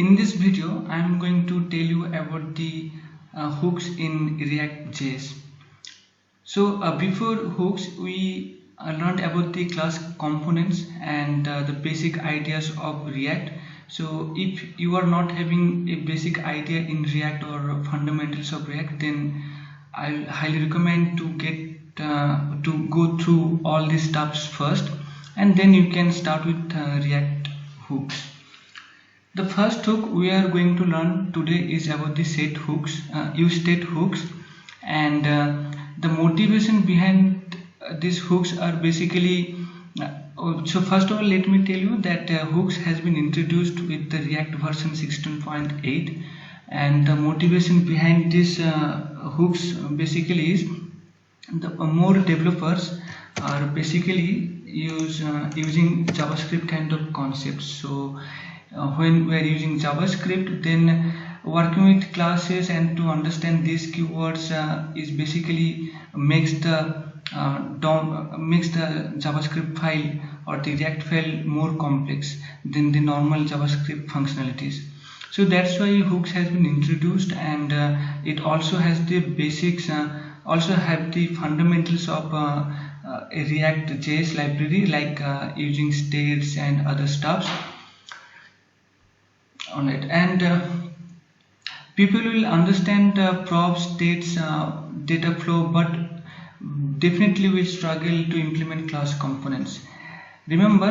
In this video, I am going to tell you about the hooks in React.js. So before hooks, we learned about the class components and the basic ideas of React. So if you are not having a basic idea in React or fundamentals of React, then I highly recommend to go through all these steps first, and then you can start with React hooks. The first hook we are going to learn today is about the set hooks, use state hooks, and the motivation behind these hooks are basically. So first of all, let me tell you that hooks has been introduced with the React version 16.8, and the motivation behind this hooks basically is the more developers are basically using JavaScript kind of concepts. So when we are using JavaScript, then working with classes and to understand these keywords is basically makes the JavaScript file or the React file more complex than the normal JavaScript functionalities. So that's why hooks has been introduced, and it also has the basics, also have the fundamentals of a React.js library, like using states and other stuffs on it. And people will understand props, states, data flow, but definitely will struggle to implement class components. Remember,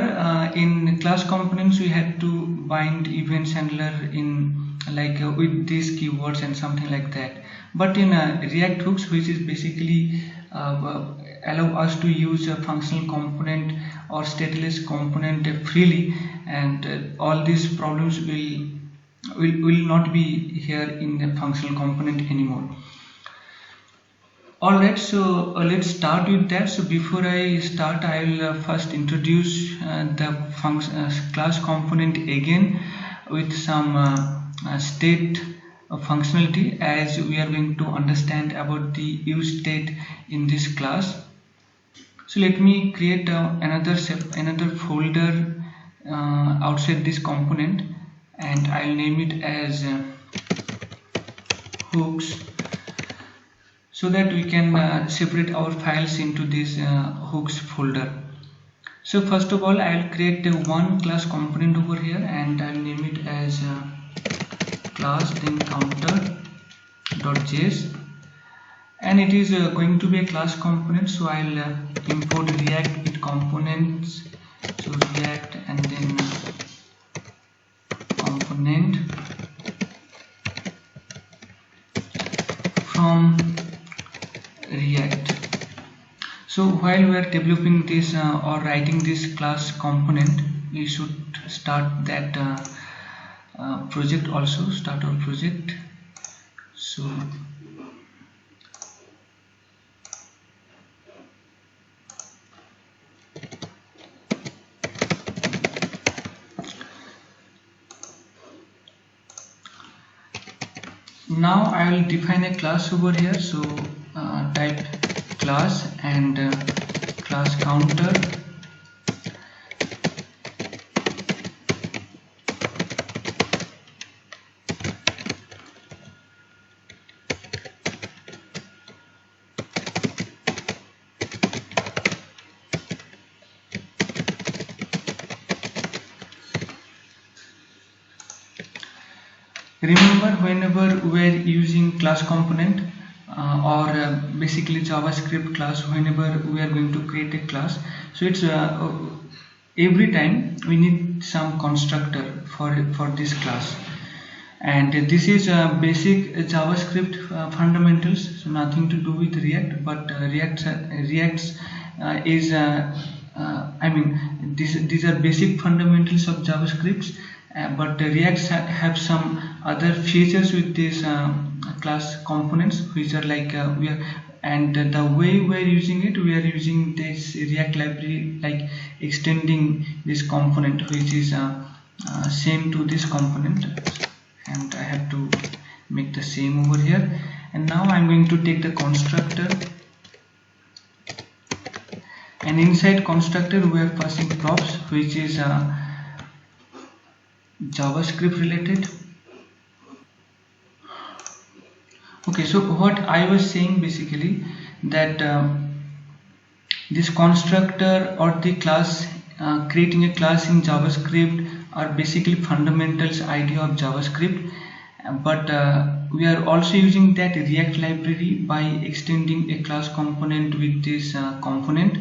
in class components we had to bind events handler in with these keywords and something like that. But in React hooks, which is basically allow us to use a functional component or stateless component freely, and all these problems will not be here in the functional component anymore. Alright, so let's start with that. So before I start, I will first introduce the class component again with some state functionality, as we are going to understand about the use state in this class. So let me create another folder outside this component, and I'll name it as hooks, so that we can separate our files into this hooks folder. So first of all, I'll create one class component over here, and I'll name it as class then counter.js, and it is going to be a class component. So I'll import React with components, so React and then component from React. So while we are developing this or writing this class component, we should start that project also, start our project. So now I will define a class over here. So type class and class counter, remember, whenever we are using class component or basically JavaScript class, whenever we are going to create a class, so it's every time we need some constructor for this class, and this is basic JavaScript fundamentals, so nothing to do with React, but React's is I mean, these are basic fundamentals of JavaScript, but React have some other features with these class components, which are like and the way we are using it, we are using this React library, like extending this component, which is same to this component, and I have to make the same over here. And now I'm going to take the constructor, and inside constructor we are passing props, which is JavaScript related. Okay, so what I was saying basically that this constructor or the class, creating a class in JavaScript are basically fundamentals idea of JavaScript, but we are also using that React library by extending a class component with this component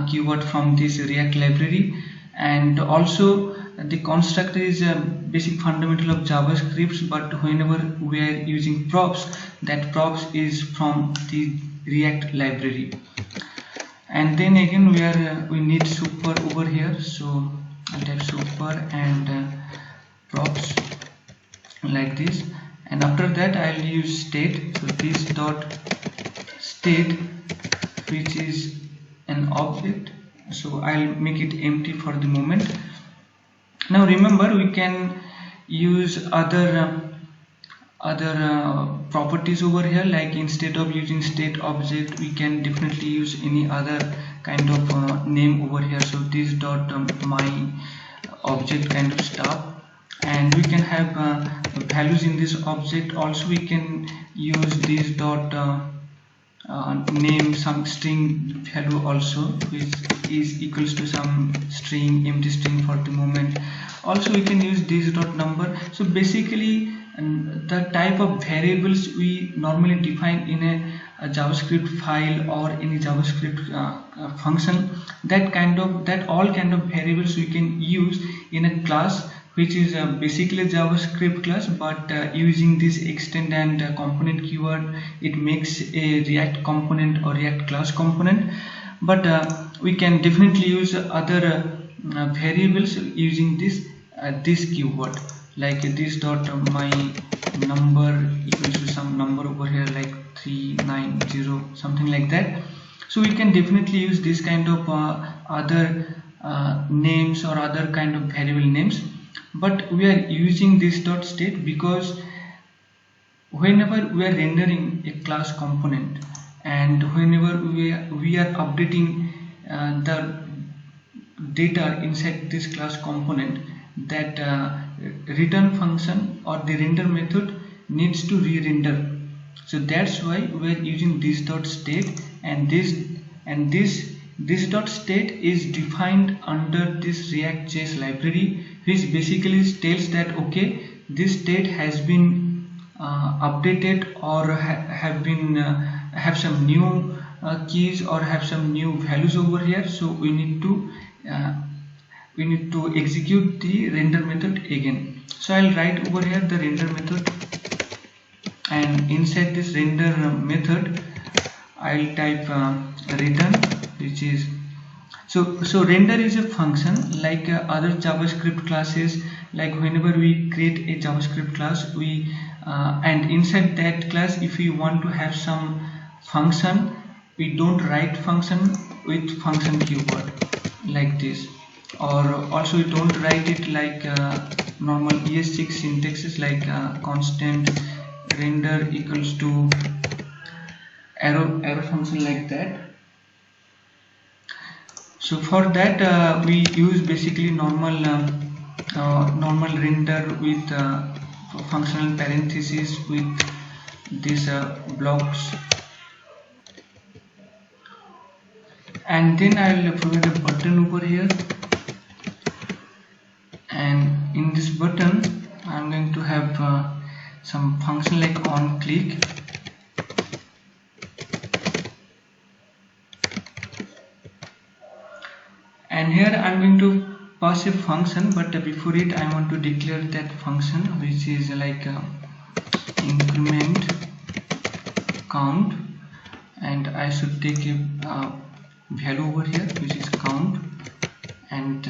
keyword from this React library. And also the constructor is a basic fundamental of JavaScript, but whenever we are using props, that props is from the React library. And then again we need super over here, so I'll type super and props like this, and after that I'll use state. So this dot state, which is an object, so I'll make it empty for the moment. Now remember, we can use other properties over here, like instead of using state object we can definitely use any other kind of name over here. So this dot my object kind of stuff, and we can have values in this object. Also we can use this dot name some string value also, which is equals to some string, empty string for the moment. Also we can use this dot number. So basically the type of variables we normally define in a JavaScript file or any JavaScript function, that all kind of variables we can use in a class, which is basically a JavaScript class, but using this extend and component keyword, it makes a React component or React class component. But we can definitely use other variables using this keyword, like this dot my number equals to some number over here, like 390, something like that. So we can definitely use this kind of other names or other kind of variable names, but we are using this dot state because whenever we are rendering a class component and whenever we are updating the data inside this class component, that return function or the render method needs to re-render. So that's why we are using this dot state, and this dot state is defined under this React.js library, which basically tells that okay, this state has been updated or have some new keys or have some new values over here. So we need to execute the render method again. So I'll write over here the render method, and inside this render method I'll type return, which is so render is a function like other JavaScript classes. Like whenever we create a JavaScript class, we and inside that class, if we want to have some function, we don't write function with function keyword like this, or also we don't write it like normal ES6 syntaxes, like constant render equals to arrow function like that. So for that we use basically normal render with functional parentheses with these blocks, and then I'll provide a button over here, and in this button I'm going to have some function like on click. And here I'm going to pass a function, but before it I want to declare that function, which is like increment count, and I should take a value over here which is count, and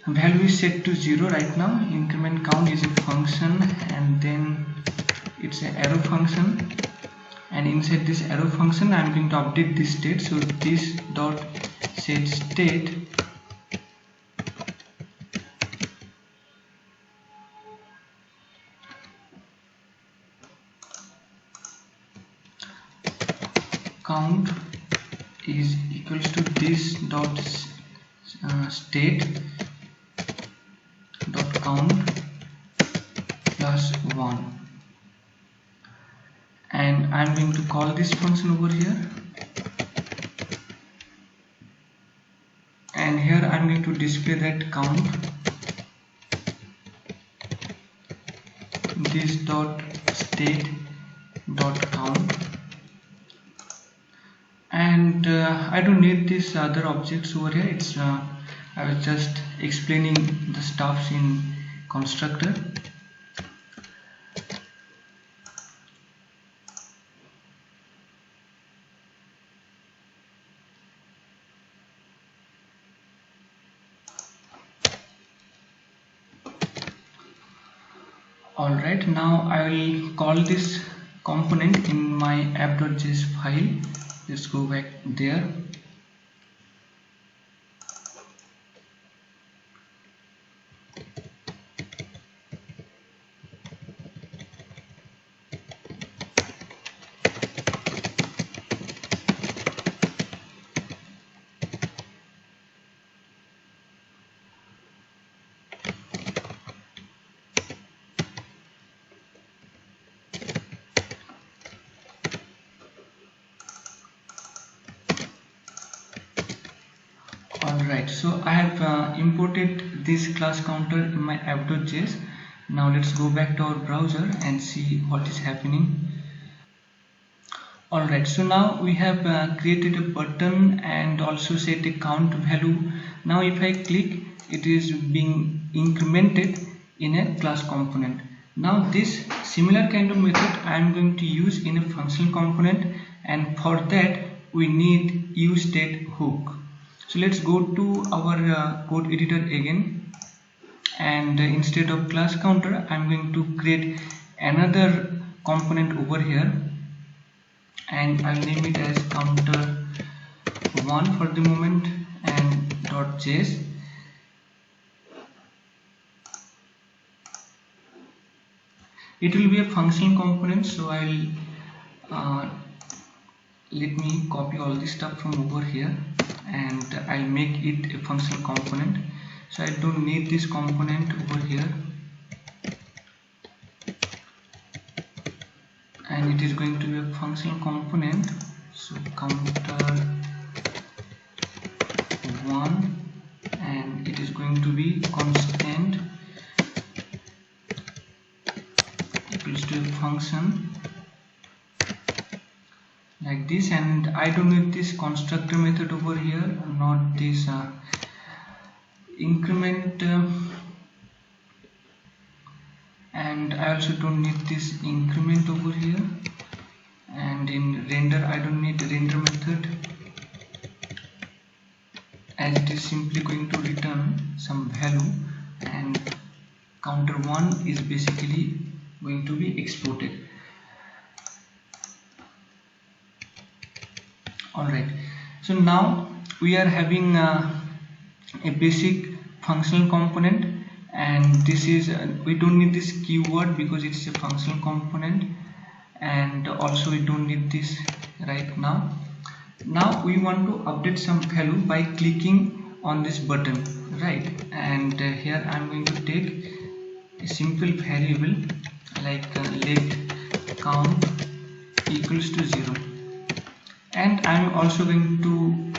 value is set to 0 right now. Increment count is a function, and then it's an arrow function, and inside this arrow function I'm going to update this state. So this dot set state count is equals to this dot state count plus 1, and I'm going to call this function over here, and here I'm going to display that count this dot state dot count, and I don't need these other objects over here. It's I was just explaining the stuffs in constructor. Alright, now I will call this component in my app.js file. Let's go back there. Alright, so I have imported this class counter in my app.js. Now let's go back to our browser and see what is happening. Alright, so now we have created a button and also set a count value. Now if I click, it is being incremented in a class component. Now this similar kind of method I am going to use in a functional component, and for that we need useStateHook. So let's go to our code editor again, and instead of class counter I'm going to create another component over here, and I'll name it as counter1 for the moment, and .js. It will be a functional component, so I'll let me copy all this stuff from over here and I'll make it a functional component. So I don't need this component over here, and it is going to be a functional component. So counter1, and it is going to be constant equals to a function like this, and I don't need this constructor method over here, not this increment, and I also don't need this increment over here, and in render I don't need render method, as it is simply going to return some value, and counter1 is basically going to be exported. Alright, so now we are having a basic functional component, and this is we don't need this keyword because it's a functional component, and also we don't need this right now. Now we want to update some value by clicking on this button, right? And here I'm going to take a simple variable like let count equals to 0, and I'm also going to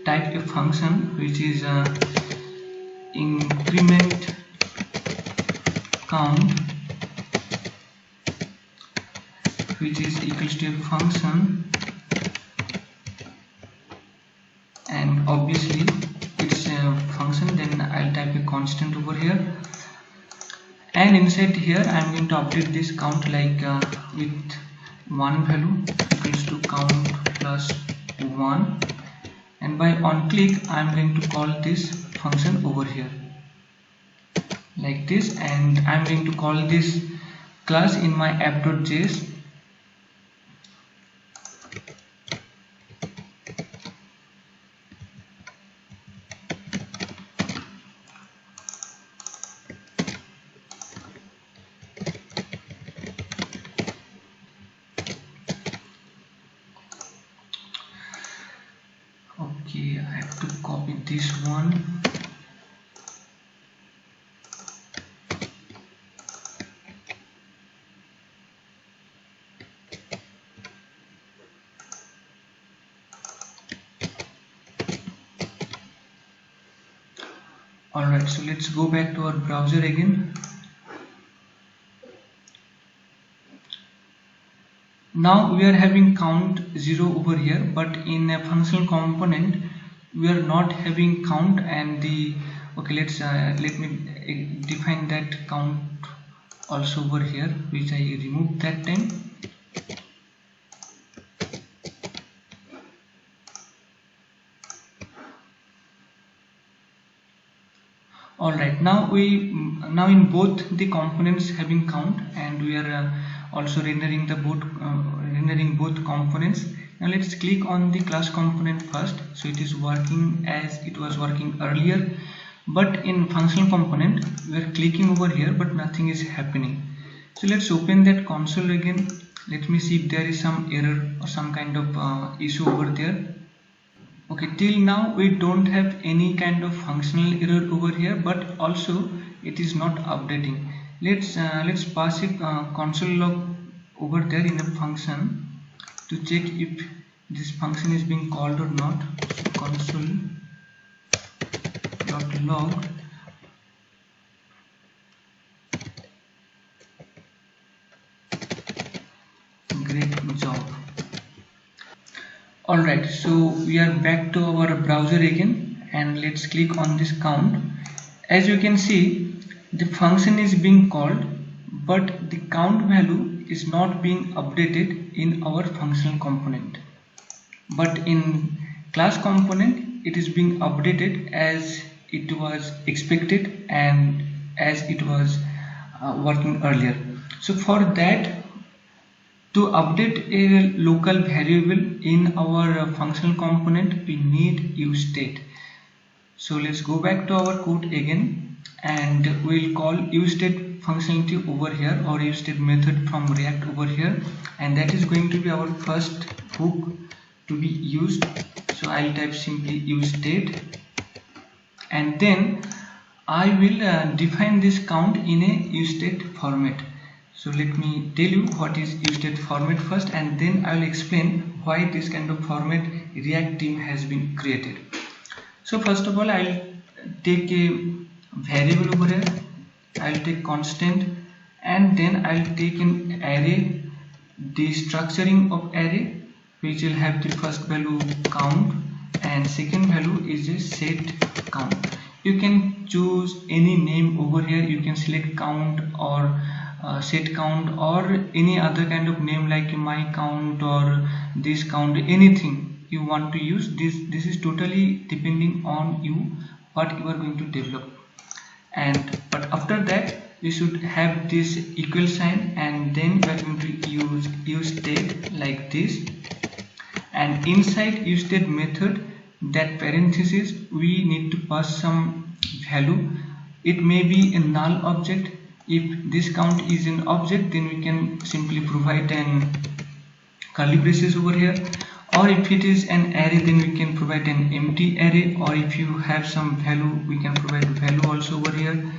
type a function which is increment count, which is equals to a function, and obviously it's a function, then I'll type a constant over here, and inside here I'm going to update this count like with one value equals to count plus 1, and by on click I'm going to call this function over here like this, and I'm going to call this class in my app.js. Okay, I have to copy this one. Alright, so let's go back to our browser again. Now we are having count 0 over here, but in a functional component we are not having count. And the okay, let me define that count also over here, which I removed that time. Alright, now in both the components having count, and we are also rendering both components. Now let's click on the class component first. So it is working as it was working earlier, but in functional component we are clicking over here but nothing is happening. So let's open that console again. Let me see if there is some error or some kind of issue over there. Okay, till now we don't have any kind of functional error over here, but also it is not updating. Let's pass a console log over there in a function to check if this function is being called or not. So console.log. Great job. Alright, so we are back to our browser again, and let's click on this count. As you can see, the function is being called, but the count value is not being updated in our functional component. But in class component, it is being updated as it was expected and as it was working earlier. So for that, to update a local variable in our functional component, we need useState. So let's go back to our code again, and we'll call useState functionality over here, or useState method from React over here, and that is going to be our first hook to be used. So I'll type simply useState, and then I will define this count in a useState format. So let me tell you what is useState format first, and then I will explain why this kind of format React team has been created. So first of all, I will take a variable over here. I will take constant, and then I will take an array, the structuring of array, which will have the first value count and second value is a set count. You can choose any name over here. You can select count or set count or any other kind of name like my count or this count, anything you want to use. This is totally depending on you, what you are going to develop. But after that you should have this equal sign, and then we are going to use useState like this, and inside useState method, that parenthesis, we need to pass some value. It may be a null object. If this count is an object, then we can simply provide an curly braces over here, or if it is an array, then we can provide an empty array, or if you have some value, we can provide value also over here.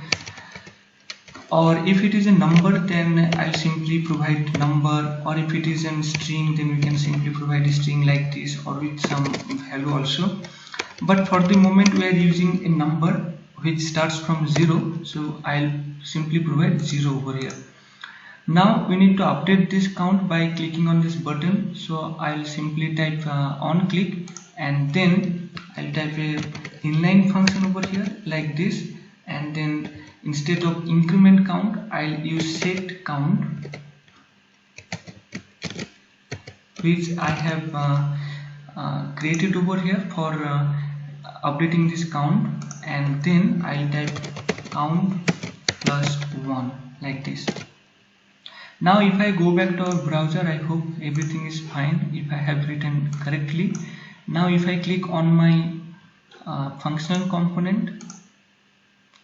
Or if it is a number, then I'll simply provide number, or if it is a string, then we can simply provide a string like this, or with some value also. But for the moment we are using a number which starts from 0, so I'll simply provide 0 over here. Now we need to update this count by clicking on this button. So I'll simply type on click, and then I'll type a inline function over here like this, and then instead of increment count, I'll use set count, which I have created over here for updating this count, and then I'll type count plus 1 like this. Now if I go back to our browser, I hope everything is fine if I have written correctly. Now if I click on my functional component,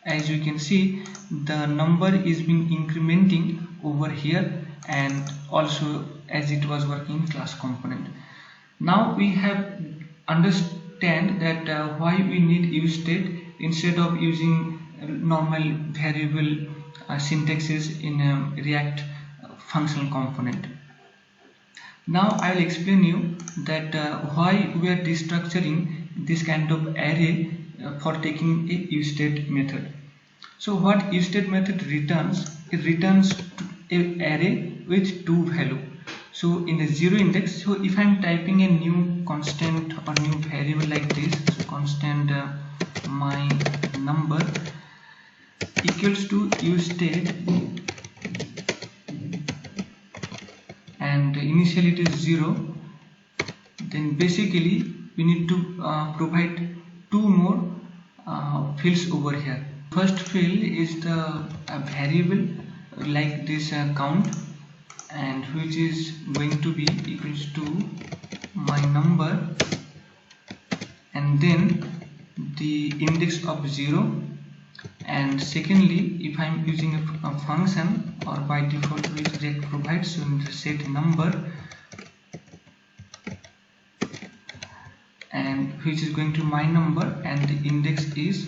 as you can see, the number is being incrementing over here, and also as it was working in class component. Now we have understand that why we need useState instead of using normal variable syntaxes in React functional component. Now I will explain you that why we are destructuring this kind of array for taking a useState method. So what useState method returns? It returns an array with two value. So in the zero index, so if I'm typing a new constant or new variable like this, so constant my number equals to useState, and initially it is 0, then basically we need to provide two more fields over here. First field is the variable like this count, and which is going to be equals to my number, and then the index of 0. And secondly, if I am using a function, or by default which React provides, so set number, and which is going to my number, and the index is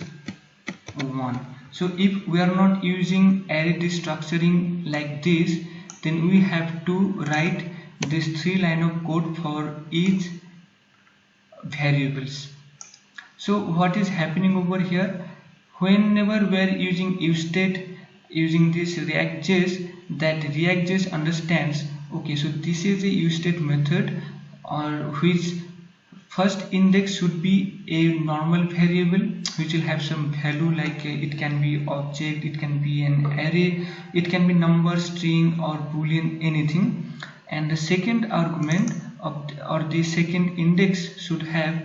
1. So if we are not using array destructuring like this, then we have to write this 3 line of code for each variables. So what is happening over here? Whenever we are using useState using this React.js, that React.js understands, okay, so this is a useState method, or which first index should be a normal variable which will have some value, like it can be object, it can be an array, it can be number, string, or boolean, anything. And the second argument of or the second index should have,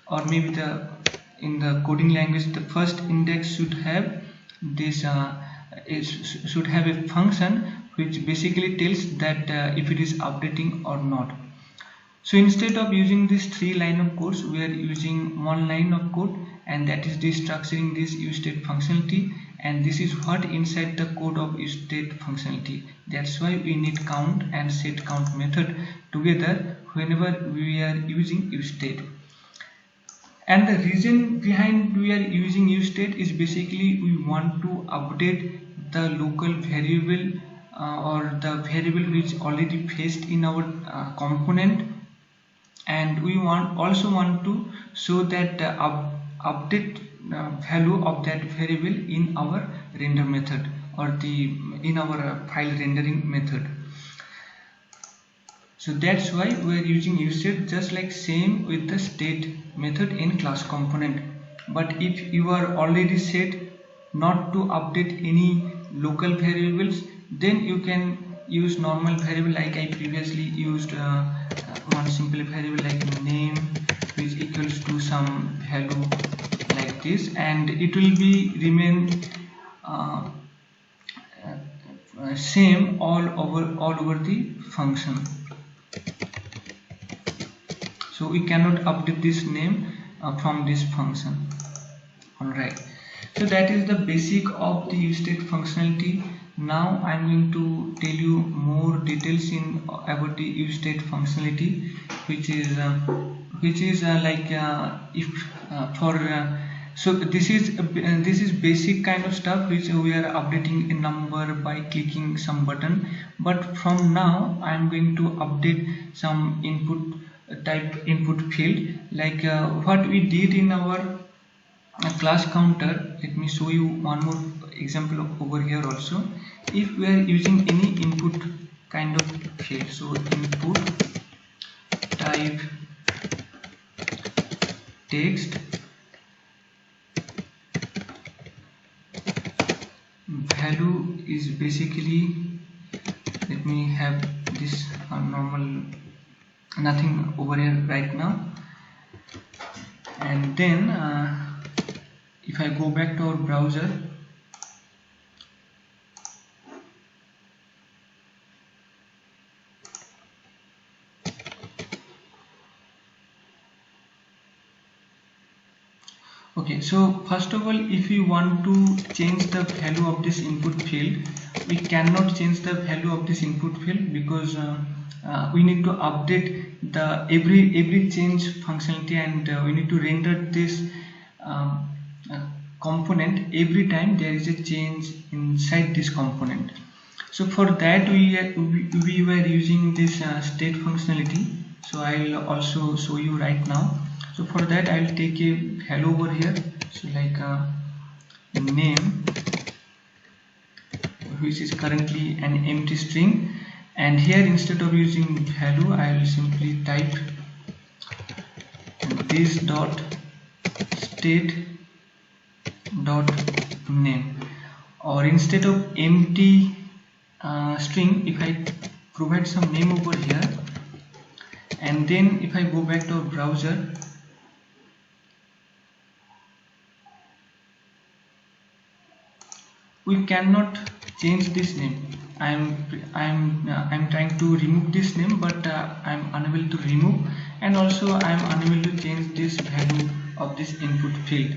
or maybe the in the coding language, the first index should have this should have a function which basically tells that if it is updating or not. So instead of using this 3 line of code, we are using 1 line of code, and that is destructuring this useState functionality, and this is what inside the code of useState functionality. That's why we need count and set count method together whenever we are using useState. And the reason behind we are using useState is basically we want to update the local variable or the variable which already placed in our component, and we also want to show that update value of that variable in our render method, or in our file rendering method. So that's why we are using useState, just like same with the state method in class component. But if you are already set not to update any local variables, then you can use normal variable, like I previously used one simple variable like name, which equals to some value like this, and it will be remain same all over the function. So we cannot update this name from this function. Alright, so that is the basic of the useState functionality. Now I am going to tell you more details about the useState functionality, which is like if for so this is basic kind of stuff which we are updating a number by clicking some button. But from now I am going to update some input field, like what we did in our class counter. Let me show you one more example over here also. If we are using any input kind of field, so input type text, value is basically, let me have this normal, nothing over here right now. And then if I go back to our browser, okay, so first of all, if we want to change the value of this input field, we cannot change the value of this input field, because we need to update the every change functionality, and we need to render this component every time there is a change inside this component. So for that we were using this state functionality. So I'll also show you right now. So for that I'll take a value over here. So like name, which is currently an empty string, and here instead of using value I will simply type this dot state dot name, or instead of empty string, if I provide some name over here, and then if I go back to our browser, we cannot change this name. I'm trying to remove this name, but I'm unable to remove, and also I'm unable to change this value of this input field.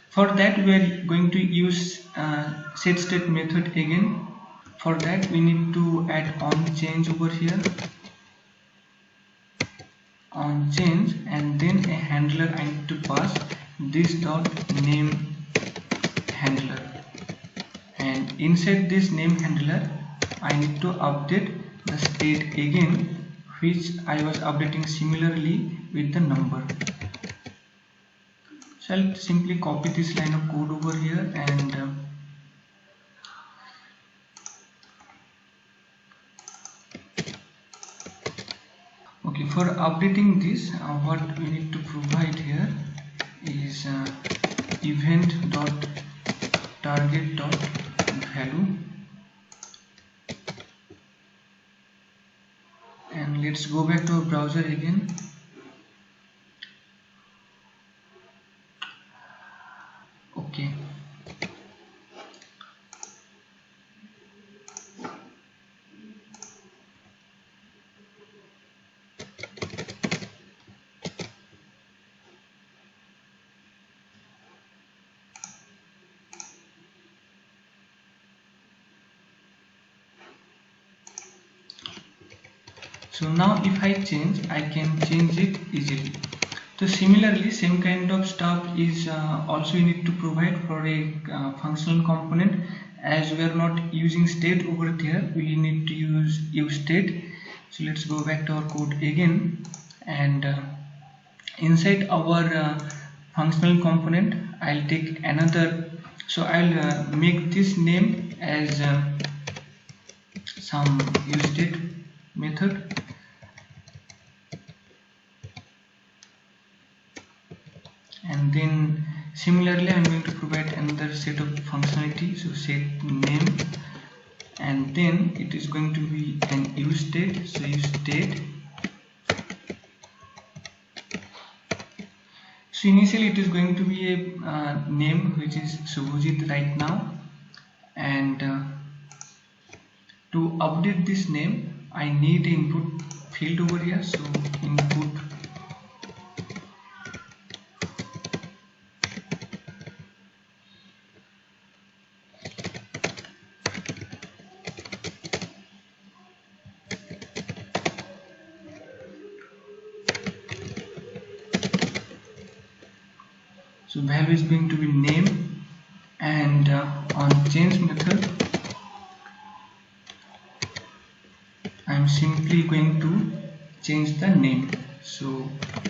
For that we are going to use set state method again. For that we need to add on change over here, on change, and then a handler I need to pass this dot name handler, and inside this name handler I need to update the state again, which I was updating similarly with the number. So I'll simply copy this line of code over here, and okay, for updating this, what we need to provide here is event dot target dot value, and let's go back to our browser again. Okay, so now if I change, I can change it easily. So similarly, same kind of stuff is also you need to provide for a functional component. As we are not using state over there, we need to use state. So let's go back to our code again, and inside our functional component I'll take another, so I'll make this name as some useState method, and then similarly I'm going to provide another set of functionality. So set name, and then it is going to be an useState. So useState, so initially it is going to be a name which is Subhajit right now, and to update this name I need an input field over here. So input so value is going to be name, and on change method I'm simply going to change the name. So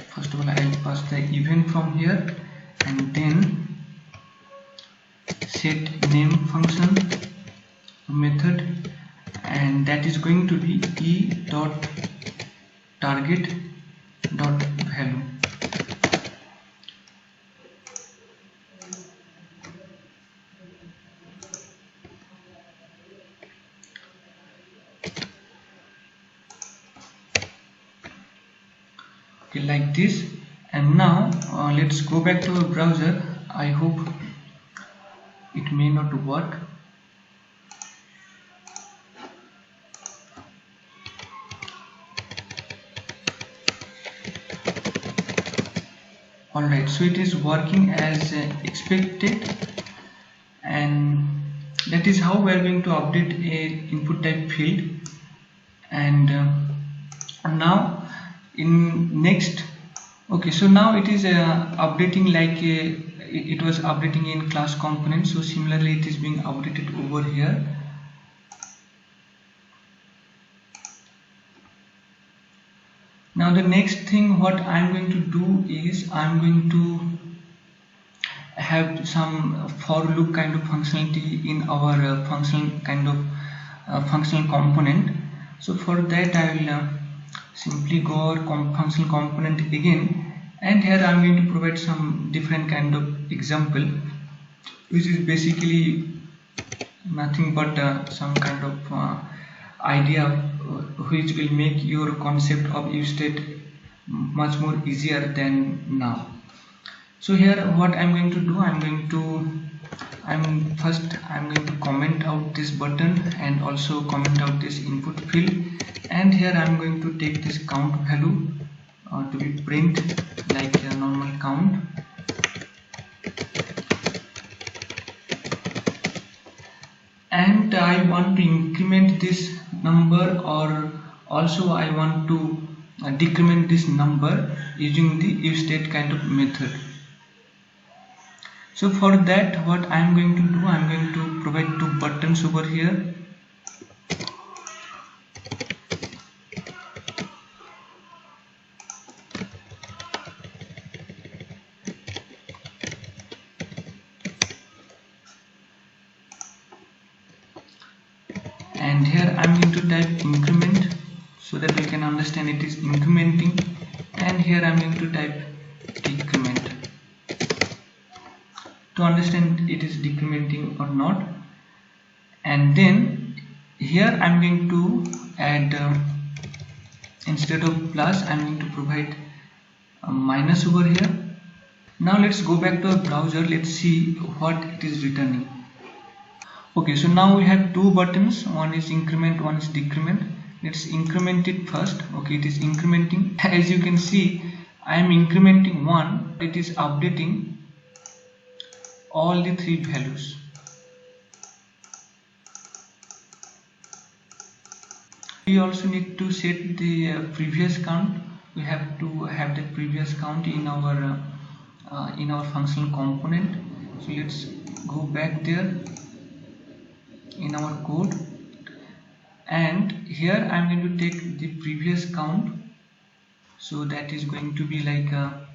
first of all I'll pass the event from here, and then set name function method, and that is going to be e dot target dot value. Okay, like this. And now let's go back to our browser. I hope it may not work. Alright, so it is working as expected, and that is how we are going to update a input type field. And now in next, okay, so now it is updating like it was updating in class component. So similarly it is being updated over here. Now the next thing what I'm going to do is I'm going to have some for loop kind of functionality in our functional component. So for that I will simply go over functional component again, and here I am going to provide some different kind of example, which is basically nothing but some kind of idea which will make your concept of use state much more easier than now. So here what I'm going to do, I'm going to comment out this button and also comment out this input field, and here I'm going to take this count value to be print like a normal count. And I want to increment this number, or also I want to decrement this number using the if state kind of method. So for that what I am going to do, I am going to provide two buttons over here. And here I am going to type increment so that we can understand it is incrementing, and here I am going to type decrement to understand it is decrementing or not. And then here I am going to add instead of plus I am going to provide a minus over here. Now let's go back to our browser, let's see what it is returning. Okay, so now we have two buttons, one is increment, one is decrement. Let's increment it first. Okay, it is incrementing. As you can see, I am incrementing one, it is updating all the three values. We also need to set the previous count. We have to have the previous count in our functional component. So let's go back there in our code, and here I am going to take the previous count, so that is going to be like a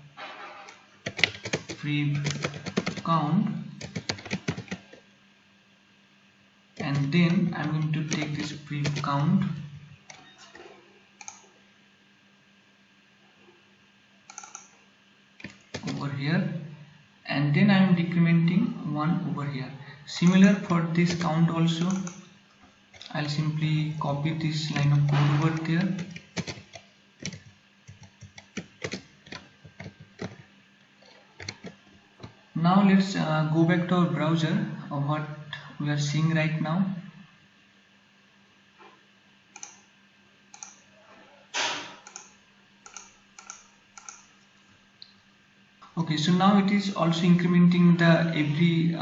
prev count, and then I am going to take this prev count over here, and then I am decrementing one over here. Similar for this count also, I'll simply copy this line of code over there. Now let's go back to our browser of what we are seeing right now. Okay, so now it is also incrementing the every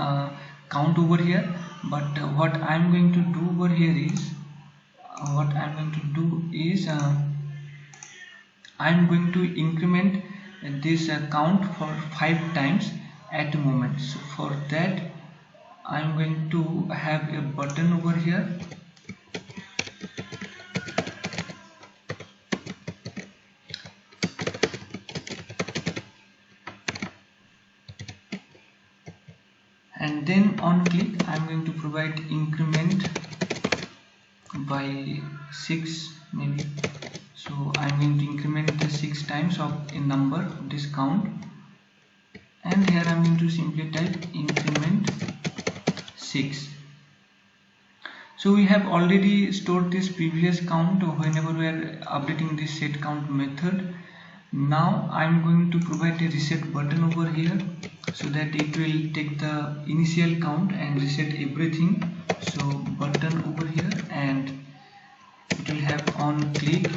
count over here, but what I am going to do over here is I am going to increment this count for 5 times at the moment. So for that I am going to have a button over here, and then on click I am going to provide increment by 6 maybe. So I am going to increment the 6 times of a number of this count, and here I am going to simply type increment 6. So we have already stored this previous count whenever we are updating this set count method. Now I am going to provide a reset button over here, so that it will take the initial count and reset everything. So button over here, and it will have on click,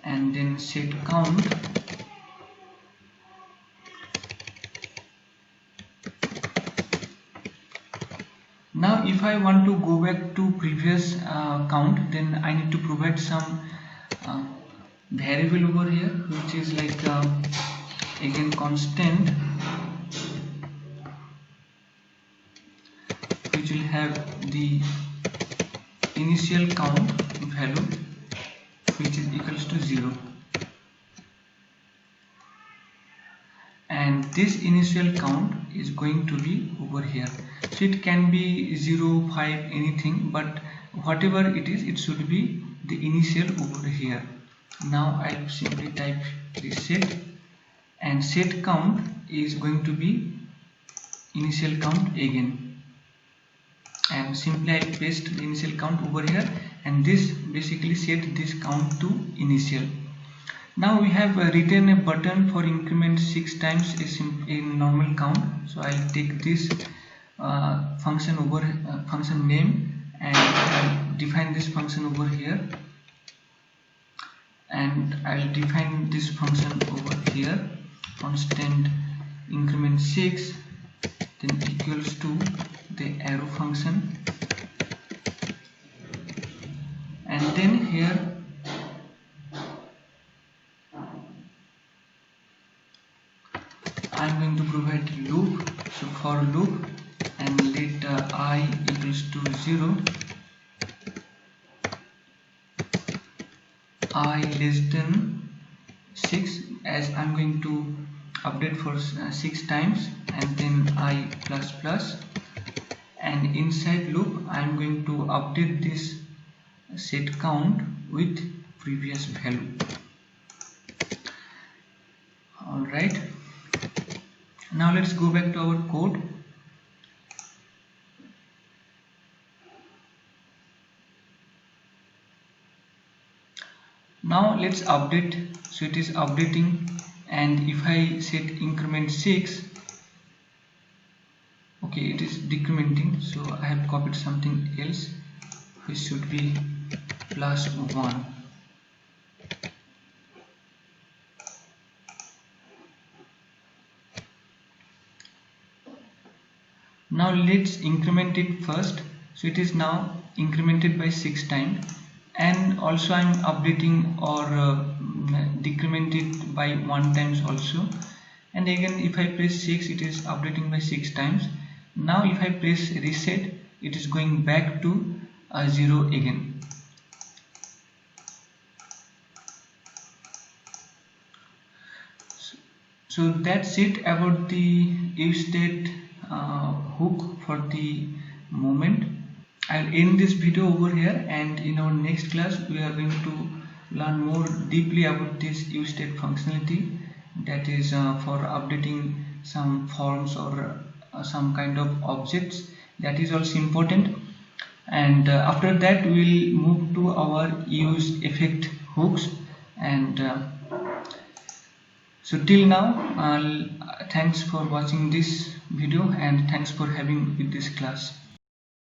and then set count. Now if I want to go back to previous count, then I need to provide some variable over here, which is like again constant, which will have the initial count value, which is equals to 0, and this initial count is going to be over here. So it can be 0, 5, anything, but whatever it is, it should be the initial over here. Now I'll simply type reset, and set count is going to be initial count again, and simply I'll paste the initial count over here, and this basically set this count to initial. Now we have written a button for increment 6 times in normal count. So I'll take this function over function name, and I'll define this function over here, and I'll define this function over here, constant increment 6, then equals to the arrow function, and then here I'm going to provide loop. So for loop, and let I equals to 0, I less than 6, as I'm going to update for 6 times, and then I plus plus, and inside loop I'm going to update this set count with previous value. Alright, now let's go back to our code. Now let's update. So it is updating, and if I set increment 6, okay, it is decrementing, so I have copied something else which should be plus 1. Now let's increment it first. So it is now incremented by 6 times, and also I'm updating or decrement it by 1 times also, and again if I press 6, it is updating by 6 times. Now if I press reset, it is going back to 0 again. So that's it about the if state hook for the moment. I'll end this video over here, and in our next class we are going to learn more deeply about this use state functionality, that is for updating some forms or some kind of objects. That is also important, and after that we'll move to our use effect hooks. And so till now, thanks for watching this video, and thanks for having with this class.